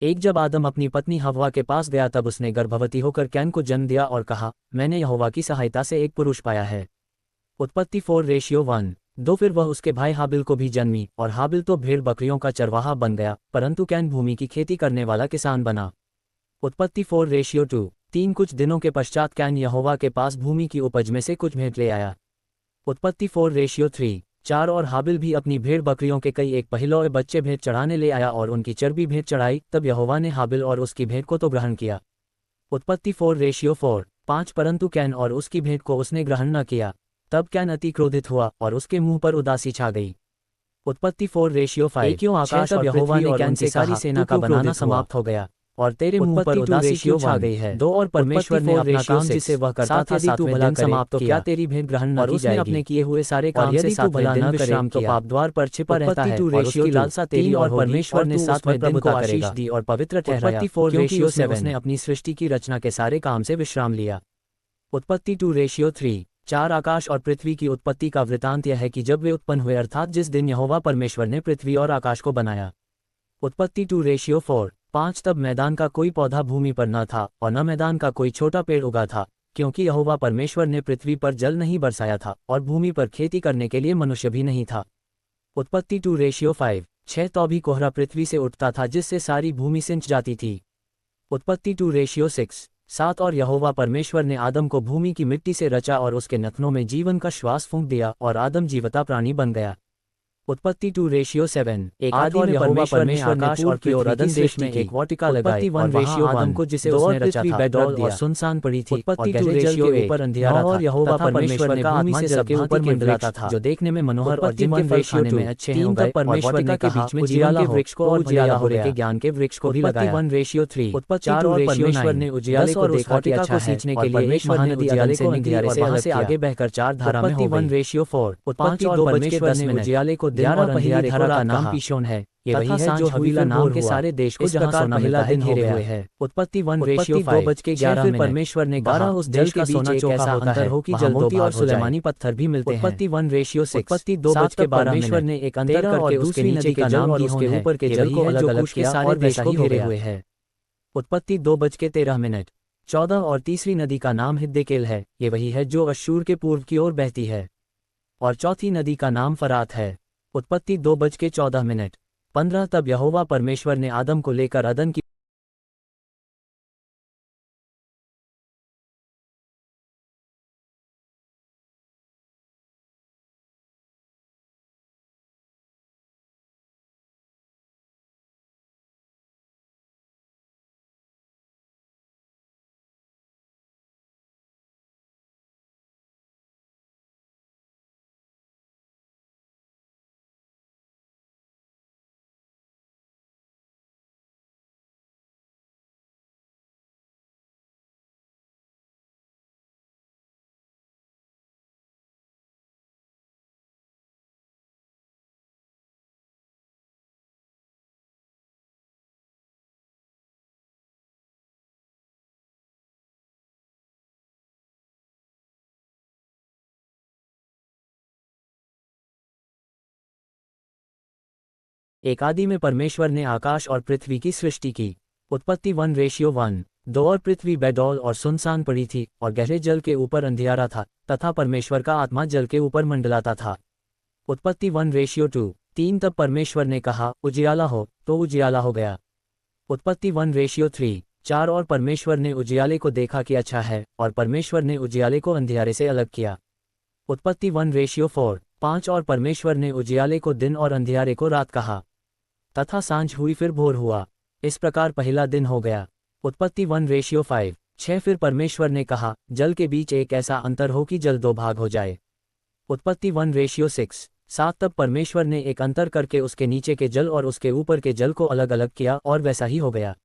एक जब आदम अपनी पत्नी हव्वा के पास गया तब उसने गर्भवती होकर कैन को जन्म दिया और कहा, मैंने यहोवा की सहायता से एक पुरुष पाया है। उत्पत्ति 4:1-2। फिर वह उसके भाई हाबिल को भी जन्मी, और हाबिल तो भेड़ बकरियों का चरवाहा बन गया, परंतु कैन भूमि की खेती करने वाला किसान बना। उत्पत्ति 4:2-3। कुछ दिनों के पश्चात कैन यहोवा के पास भूमि की उपज में से कुछ भेंट ले आया। उत्पत्ति 4:3-4। और हाबिल भी अपनी भेड़ बकरियों के कई एक पहिलौए बच्चे भेंट चढ़ाने ले आया और उनकी चर्बी भेंट चढ़ाई, तब यहोवा ने हाबिल और उसकी भेंट को तो ग्रहण किया। उत्पत्ति 4:4-5। परंतु कैन और उसकी भेंट को उसने ग्रहण न किया। तब कैन अति क्रोधित हुआ और उसके मुंह पर उदासी छा गई। उत्पत्ति 4:5। क्यों आकाश और यहोवा ने कैन से सारी सेना का बनाना समाप्त हो गया और तेरे मुंह पर उदासी क्यों छा गई है। 2। और परमेश्वर ने अपना काम जिसे वह करता था सातवें दिन समाप्त किया। क्या तेरी भेंट ग्रहण न की जाएगी? अपने किए हुए सारे काम से सातवें दिन विश्राम तो पाप द्वार पर छिपा रहता है और उसकी लालसा तेरी और परमेश्वर ने सातवें दिन को आशीष दी और पवित्र ठहराया, क्योंकि उसने अपनी सृष्टि की रचना के सारे काम से विश्राम लिया। उत्पत्ति 2:3-4। आकाश और पृथ्वी की उत्पत्ति का वृतांत यह है कि जब वे उत्पन्न हुए, अर्थात जिस दिन यहोवा परमेश्वर ने पृथ्वी और आकाश को बनाया। उत्पत्ति 2:4-5। तब मैदान का कोई पौधा भूमि पर न था और न मैदान का कोई छोटा पेड़ उगा था, क्योंकि यहोवा परमेश्वर ने पृथ्वी पर जल नहीं बरसाया था और भूमि पर खेती करने के लिए मनुष्य भी नहीं था। उत्पत्ति 2:5-6। तो भी कोहरा पृथ्वी से उठता था जिससे सारी भूमि सिंच जाती थी। उत्पत्ति 2:6-7। और यहोवा परमेश्वर ने आदम को भूमि की मिट्टी से रचा और उसके नथनों में जीवन का श्वास फूंक दिया और आदम जीवता प्राणी बन गया। उत्पत्ति 2:7। एक आदि में परमेश्वर ने आकाश और की ओर अदन देश में एक वाटिका लगाई और वहां आदम को जिसे उसने रचा था रख दिया और सुनसान पड़ी थी। उत्पत्ति 2:8 ऊपर अंधियारा था और यहोवा परमेश्वर ने भूमि से सबके ऊपर मंडलाता था जो देखने में मनोहर और जिनके फल खाने में अच्छे हैं उगाए। परमेश्वर ने कहा, उजियाला के वृक्ष को और उजियाला हो के ज्ञान के वृक्ष को भी लगाया। 1:3। उत्पत्ति 4। परमेश्वर ने उजियाले को देखा कि अच्छा है और परमेश्वर ने उजियाले को अंधियारे से वहां से आगे बहकर चार धारा में हो गई। 1:4। उत्पत्ति 2:10 में उजियाले को दिन और अंधियारे का नाम पीशोन है। ये वही है जो हवीला नाम के सारे देश को जहां सोना पहला दिन घिरे हुए है। उत्पत्ति 1:2-11। परमेश्वर ने 12 उस देश का सोना चोखा होता है हो कि जल मोती और सुलेमानी पत्थर भी मिलते हैं। उत्पत्ति 1:6। उत्पत्ति 2:12। परमेश्वर ने एक अंतर करके उसके नीचे के जल और उसके ऊपर के जल को अलग अलग किया और देश को घेरे हुए है। उत्पत्ति 2:13। 14। और तीसरी नदी का नाम हिद्देकेल है। ये वही है जो अश्शूर के पूर्व की ओर बहती है। और चौथी नदी का नाम फरात है। उत्पत्ति 2:14। 15। तब यहोवा परमेश्वर ने आदम को लेकर अदन की एक आदि में परमेश्वर ने आकाश और पृथ्वी की सृष्टि की। उत्पत्ति 1:1। 2। और पृथ्वी बेडौल और सुनसान पड़ी थी और गहरे जल के ऊपर अंधियारा था तथा परमेश्वर का आत्मा जल के ऊपर मंडलाता था। उत्पत्ति 1:2। 3। तब परमेश्वर ने कहा, उजियाला हो, तो उजियाला हो गया। उत्पत्ति 1:3। 4। और परमेश्वर ने उजियाले को देखा कि अच्छा है और परमेश्वर ने उजियाले को अंधियारे से अलग किया। उत्पत्ति 1:4। 5। और परमेश्वर ने उजियाले को दिन और अंधियारे को रात कहा। तथा सांझ हुई फिर भोर हुआ, इस प्रकार पहला दिन हो गया। उत्पत्ति 1:5। 6। फिर परमेश्वर ने कहा, जल के बीच एक ऐसा अंतर हो कि जल दो भाग हो जाए। उत्पत्ति 1:6। 7। तब परमेश्वर ने एक अंतर करके उसके नीचे के जल और उसके ऊपर के जल को अलग अलग किया और वैसा ही हो गया।